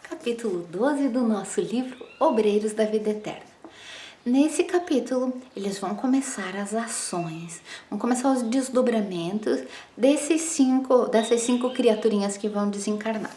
capítulo 12 do nosso livro Obreiros da Vida Eterna. Nesse capítulo, eles vão começar as ações, vão começar os desdobramentos dessas cinco criaturinhas que vão desencarnar.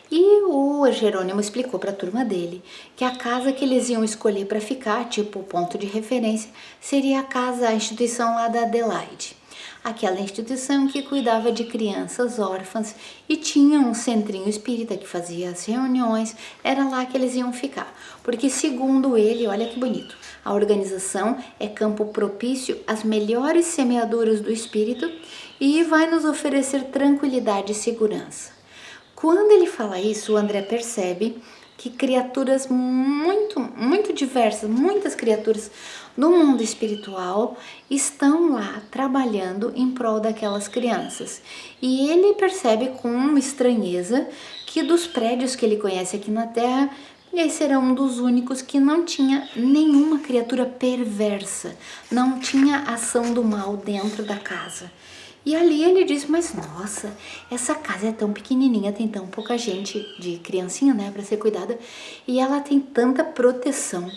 E o Jerônimo explicou para a turma dele que a casa que eles iam escolher para ficar, tipo ponto de referência, seria a instituição lá da Adelaide. Aquela instituição que cuidava de crianças órfãs e tinha um centrinho espírita que fazia as reuniões, era lá que eles iam ficar. Porque segundo ele, olha que bonito, a organização é campo propício às melhores semeaduras do espírito e vai nos oferecer tranquilidade e segurança. Quando ele fala isso, o André percebe que criaturas muito diversas, muitas criaturas do mundo espiritual estão lá trabalhando em prol daquelas crianças. E ele percebe com estranheza que dos prédios que ele conhece aqui na Terra, esse era um dos únicos que não tinha nenhuma criatura perversa, não tinha ação do mal dentro da casa. E ali ele disse, mas nossa, essa casa é tão pequenininha, tem tão pouca gente de criancinha, né, para ser cuidada, e ela tem tanta proteção,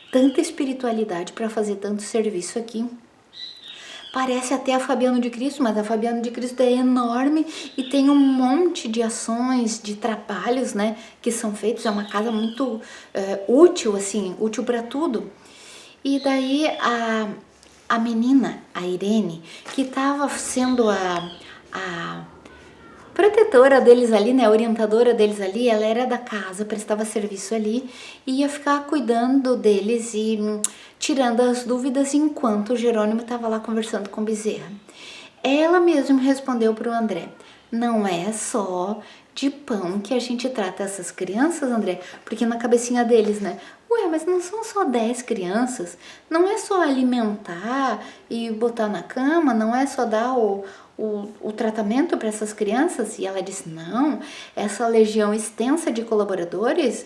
tanta espiritualidade para fazer tanto serviço aqui. Parece até a Fabiano de Cristo, mas a Fabiano de Cristo é enorme e tem um monte de ações, de trabalhos, né, que são feitos. É uma casa muito útil, assim, útil para tudo. E daí a menina, a Irene, que estava sendo a protetora deles ali, né, a orientadora deles ali, ela era da casa, prestava serviço ali e ia ficar cuidando deles e tirando as dúvidas enquanto o Jerônimo estava lá conversando com Bezerra. Ela mesma respondeu para o André, não é só de pão que a gente trata essas crianças, André, porque na cabecinha deles, né, ué, mas não são só 10 crianças, não é só alimentar e botar na cama, não é só dar o tratamento para essas crianças? E ela disse, não, essa legião extensa de colaboradores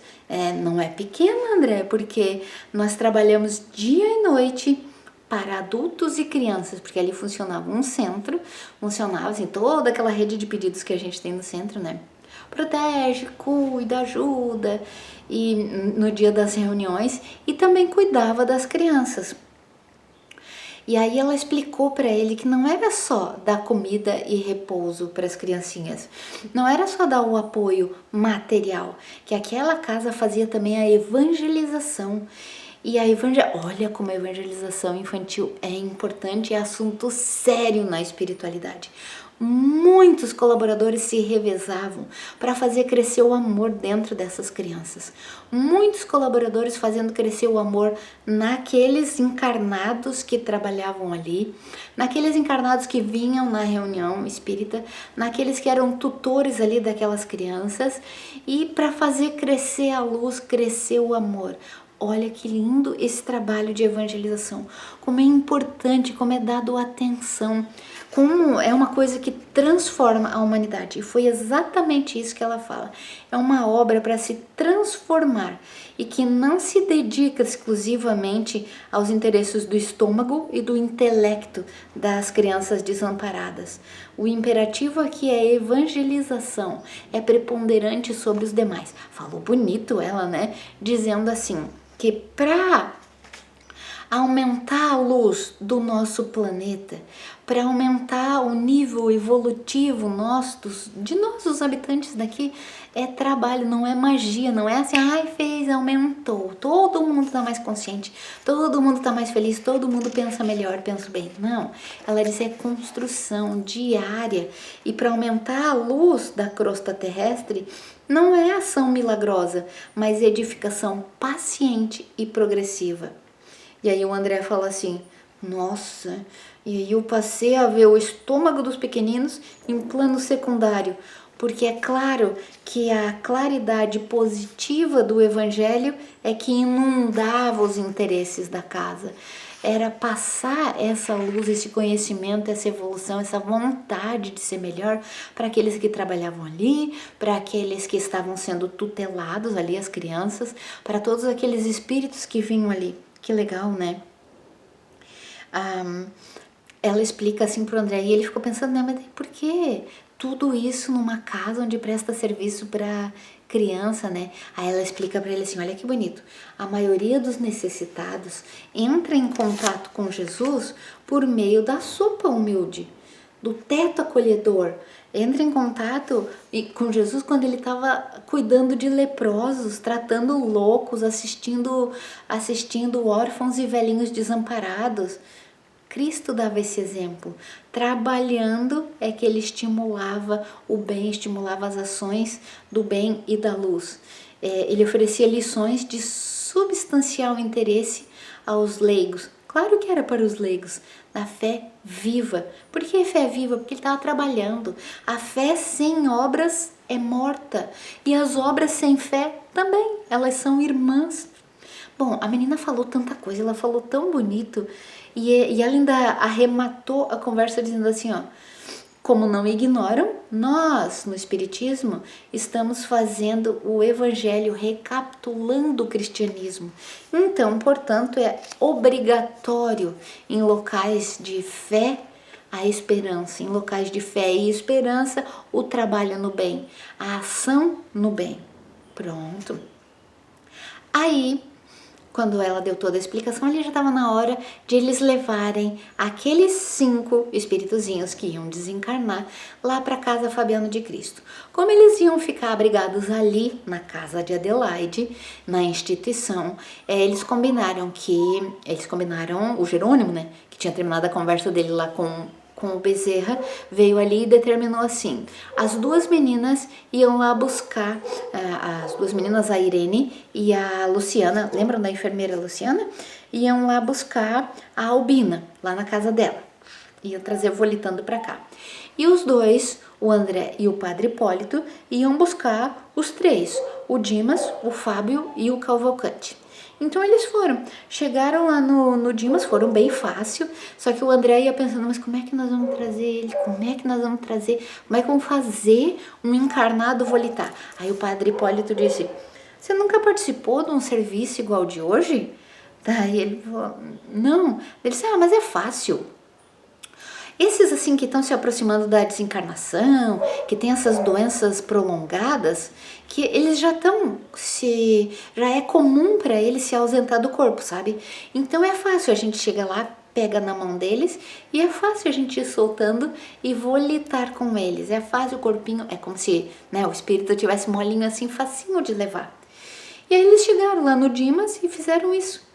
não é pequena, André, porque nós trabalhamos dia e noite para adultos e crianças, porque ali funcionava um centro, funcionava assim, toda aquela rede de pedidos que a gente tem no centro, né? Protege, cuida, ajuda, e no dia das reuniões, e também cuidava das crianças. E aí ela explicou para ele que não era só dar comida e repouso para as criancinhas, não era só dar o apoio material, que aquela casa fazia também a evangelização. E olha como a evangelização infantil é importante, é assunto sério na espiritualidade. Muitos colaboradores se revezavam para fazer crescer o amor dentro dessas crianças. Muitos colaboradores fazendo crescer o amor naqueles encarnados que trabalhavam ali, naqueles encarnados que vinham na reunião espírita, naqueles que eram tutores ali daquelas crianças e para fazer crescer a luz, crescer o amor. Olha que lindo esse trabalho de evangelização, como é importante, como é dado atenção, como é uma coisa que transforma a humanidade. E foi exatamente isso que ela fala. É uma obra para se transformar e que não se dedica exclusivamente aos interesses do estômago e do intelecto das crianças desamparadas. O imperativo aqui é evangelização, é preponderante sobre os demais. Falou bonito ela, né? Dizendo assim, que para aumentar a luz do nosso planeta, para aumentar o nível evolutivo de nós, os habitantes daqui, é trabalho, não é magia, não é assim, fez, aumentou, todo mundo está mais consciente, todo mundo está mais feliz, todo mundo pensa melhor, pensa bem. Não, ela diz é construção diária e para aumentar a luz da crosta terrestre, não é ação milagrosa, mas edificação paciente e progressiva. E aí o André fala assim, nossa, e aí eu passei a ver o estômago dos pequeninos em plano secundário, porque é claro que a claridade positiva do evangelho é que inundava os interesses da casa. Era passar essa luz, esse conhecimento, essa evolução, essa vontade de ser melhor para aqueles que trabalhavam ali, para aqueles que estavam sendo tutelados ali, as crianças, para todos aqueles espíritos que vinham ali. Que legal, né? Ela explica assim pro André e ele ficou pensando, né, mas por que tudo isso numa casa onde presta serviço para criança, né? Aí ela explica para ele assim, olha que bonito, a maioria dos necessitados entra em contato com Jesus por meio da sopa humilde, do teto acolhedor. Entra em contato com Jesus quando ele estava cuidando de leprosos, tratando loucos, assistindo órfãos e velhinhos desamparados. Cristo dava esse exemplo. Trabalhando é que ele estimulava o bem, estimulava as ações do bem e da luz. Ele oferecia lições de substancial interesse aos leigos. Claro que era para os leigos, da fé viva. Por que fé viva? Porque ele estava trabalhando. A fé sem obras é morta. E as obras sem fé também, elas são irmãs. Bom, a menina falou tanta coisa, ela falou tão bonito. E ela ainda arrematou a conversa dizendo assim, ó, como não ignoram, nós no Espiritismo estamos fazendo o Evangelho recapitulando o cristianismo. Então, portanto, é obrigatório em locais de fé a esperança, em locais de fé e esperança o trabalho no bem, a ação no bem. Pronto. Aí, quando ela deu toda a explicação, ali já estava na hora de eles levarem aqueles 5 espíritozinhos que iam desencarnar lá para a casa Fabiano de Cristo. Como eles iam ficar abrigados ali na casa de Adelaide, na instituição, eles combinaram, o Jerônimo, né, que tinha terminado a conversa dele lá com o Bezerra, veio ali e determinou assim, as 2 meninas iam lá buscar, as 2 meninas, a Irene e a Luciana, lembram da enfermeira Luciana? Iam lá buscar a Albina, lá na casa dela, iam trazer volitando para cá. E os 2, o André e o Padre Hipólito, iam buscar os 3, o Dimas, o Fábio e o Cavalcante. Então eles chegaram lá no Dimas, foram bem fácil, só que o André ia pensando, mas como é que nós vamos trazer ele? Como é que vamos fazer um encarnado volitar? Aí o Padre Hipólito disse, você nunca participou de um serviço igual de hoje? Daí ele falou, não. Ele disse, mas é fácil. Esses assim que estão se aproximando da desencarnação, que tem essas doenças prolongadas, que eles já é comum para eles se ausentar do corpo, sabe? Então é fácil, a gente chega lá, pega na mão deles e é fácil a gente ir soltando e volitar com eles. É fácil o corpinho, é como se, né, o espírito tivesse molinho assim, facinho de levar. E aí eles chegaram lá no Dimas e fizeram isso.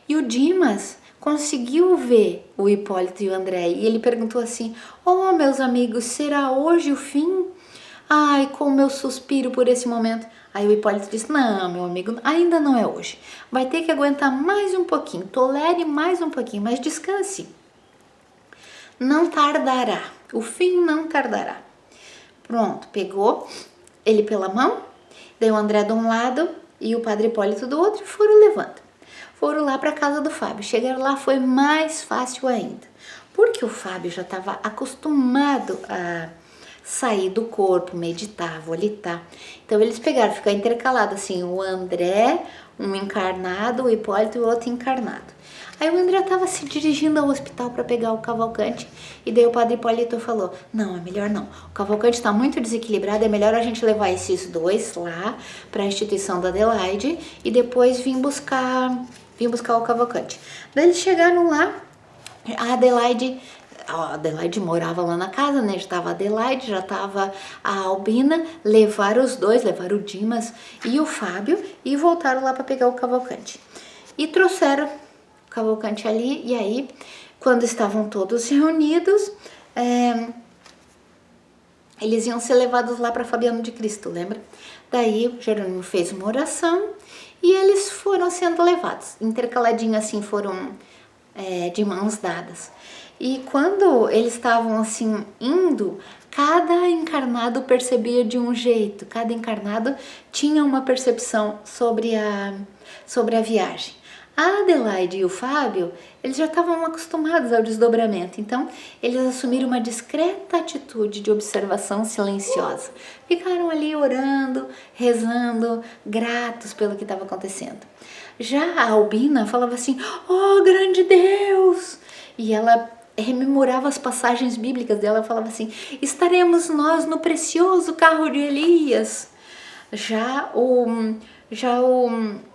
E o Dimas conseguiu ver o Hipólito e o André e ele perguntou assim, meus amigos, será hoje o fim? Ai, como eu suspiro por esse momento. Aí o Hipólito disse, não, meu amigo, ainda não é hoje. Vai ter que aguentar mais um pouquinho, tolere mais um pouquinho, mas descanse. Não tardará, o fim não tardará. Pronto, pegou ele pela mão, daí o André de um lado e o Padre Hipólito do outro e foram levando. Foram lá para a casa do Fábio. Chegaram lá, foi mais fácil ainda. Porque o Fábio já estava acostumado a sair do corpo, meditar, volitar. Então eles ficaram intercalados assim, o André, um encarnado, o Hipólito e o outro encarnado. Aí o André estava se dirigindo ao hospital para pegar o Cavalcante e daí o Padre Hipólito falou, não, é melhor não, o Cavalcante está muito desequilibrado, é melhor a gente levar esses 2 lá para a instituição da Adelaide e depois vim buscar o Cavalcante. Daí eles chegaram lá, a Adelaide morava lá na casa, né? Já estava a Adelaide, já estava a Albina, levaram os 2, levaram o Dimas e o Fábio e voltaram lá para pegar o Cavalcante. E trouxeram o Cavalcante ali, e aí, quando estavam todos reunidos, eles iam ser levados lá para Fabiano de Cristo, lembra? Daí o Jerônimo fez uma oração e eles foram sendo levados, intercaladinho assim, foram de mãos dadas. E quando eles estavam assim indo, cada encarnado percebia de um jeito, cada encarnado tinha uma percepção sobre a viagem. A Adelaide e o Fábio, eles já estavam acostumados ao desdobramento, então eles assumiram uma discreta atitude de observação silenciosa. Ficaram ali orando, rezando, gratos pelo que estava acontecendo. Já a Albina falava assim, grande Deus! E ela rememorava as passagens bíblicas dela, falava assim, estaremos nós no precioso carro de Elias. Já o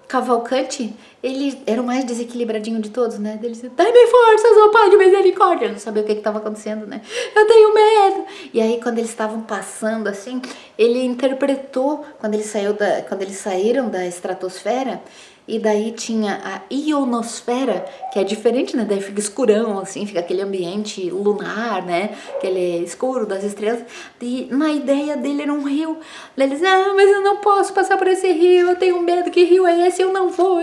Cavalcante, ele era o mais desequilibradinho de todos, né? Ele dizia, dai-me forças, ó Pai de misericórdia. Eu não sabia o que estava acontecendo, né? Eu tenho medo. E aí, quando eles estavam passando assim, ele interpretou, quando eles saíram da estratosfera, e daí tinha a ionosfera, que é diferente, né? Daí fica escurão, assim, fica aquele ambiente lunar, né? Aquele escuro das estrelas. E na ideia dele era um rio. Daí ele disse, mas eu não posso passar por esse rio, eu tenho medo, que rio é esse? Eu não vou.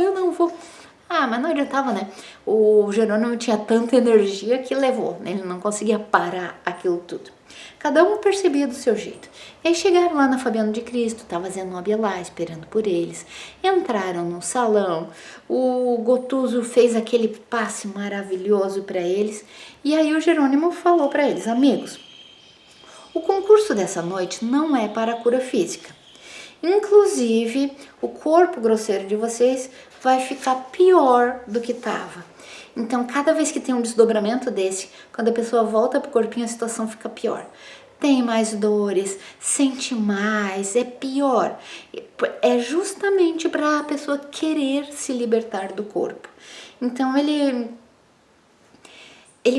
Mas não adiantava, né? O Jerônimo tinha tanta energia que levou, né? Ele não conseguia parar aquilo tudo. Cada um percebia do seu jeito. E aí chegaram lá na Fabiano de Cristo, estava Zenobia lá esperando por eles. Entraram no salão, o Gotuso fez aquele passe maravilhoso para eles. E aí o Jerônimo falou para eles, amigos, o concurso dessa noite não é para a cura física. Inclusive, o corpo grosseiro de vocês vai ficar pior do que estava. Então, cada vez que tem um desdobramento desse, quando a pessoa volta pro corpinho, a situação fica pior. Tem mais dores, sente mais, é pior. É justamente para a pessoa querer se libertar do corpo. Então, ele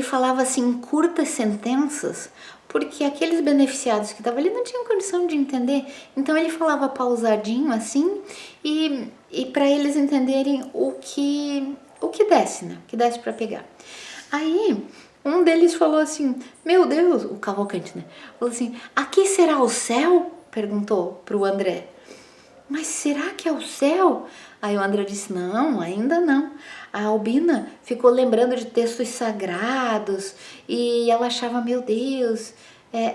falava assim em curtas sentenças, porque aqueles beneficiados que estavam ali não tinham condição de entender. Então ele falava pausadinho assim, e para eles entenderem o que desce, né? O que desce para pegar. Aí um deles falou assim, meu Deus, o Cavalcante, né? Falou assim, aqui será o céu? Perguntou pro André. Mas será que é o céu? Aí o André disse, não, ainda não. A Albina ficou lembrando de textos sagrados e ela achava, meu Deus,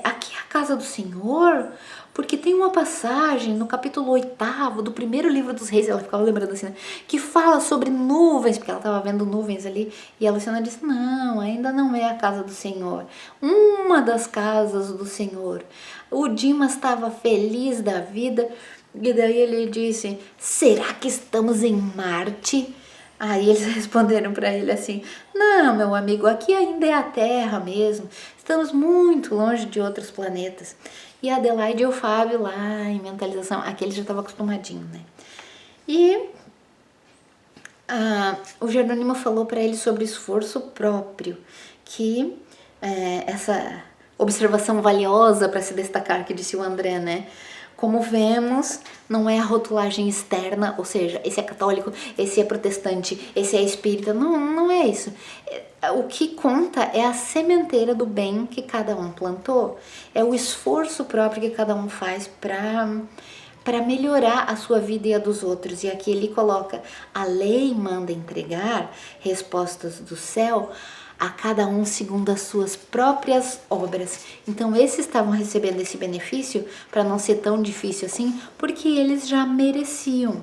aqui é a casa do Senhor? Porque tem uma passagem no capítulo 8º do primeiro livro dos reis, ela ficava lembrando assim, né, que fala sobre nuvens, porque ela estava vendo nuvens ali, e a Luciana disse, não, ainda não é a casa do Senhor, uma das casas do Senhor. O Dimas estava feliz da vida, e daí ele disse, será que estamos em Marte? Aí eles responderam para ele assim, não, meu amigo, aqui ainda é a Terra mesmo, estamos muito longe de outros planetas. E a Adelaide e o Fábio lá em mentalização, aqui ele já estava acostumadinho, né? E o Jerônimo falou para ele sobre esforço próprio, que essa observação valiosa para se destacar, que disse o André, né? Como vemos, não é a rotulagem externa, ou seja, esse é católico, esse é protestante, esse é espírita, não é isso. O que conta é a sementeira do bem que cada um plantou, é o esforço próprio que cada um faz para melhorar a sua vida e a dos outros. E aqui ele coloca, a lei manda entregar respostas do céu a cada um segundo as suas próprias obras. Então esses estavam recebendo esse benefício para não ser tão difícil assim, porque eles já mereciam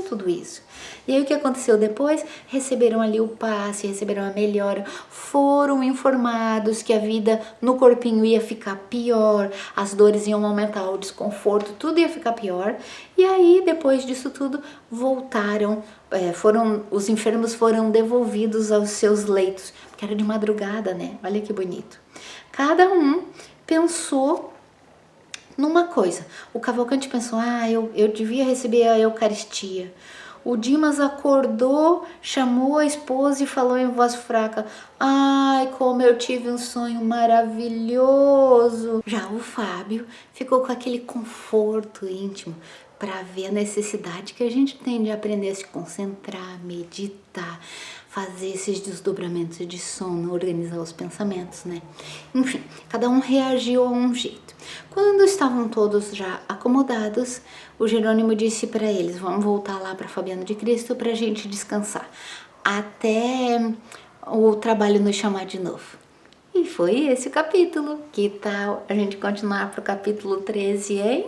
tudo isso. E aí o que aconteceu depois? Receberam ali o passe, receberam a melhora, foram informados que a vida no corpinho ia ficar pior, as dores iam aumentar, o desconforto, tudo ia ficar pior. E aí depois disso tudo voltaram, os enfermos foram devolvidos aos seus leitos, porque era de madrugada, né? Olha que bonito. Cada um pensou numa coisa. O Cavalcante pensou, eu devia receber a Eucaristia. O Dimas acordou, chamou a esposa e falou em voz fraca, ai, como eu tive um sonho maravilhoso. Já o Fábio ficou com aquele conforto íntimo para ver a necessidade que a gente tem de aprender a se concentrar, meditar, fazer esses desdobramentos de sono, organizar os pensamentos, né? Enfim, cada um reagiu a um jeito. Quando estavam todos já acomodados, o Jerônimo disse para eles, vamos voltar lá para Fabiano de Cristo para a gente descansar, até o trabalho nos chamar de novo. E foi esse o capítulo. Que tal a gente continuar para o capítulo 13, hein?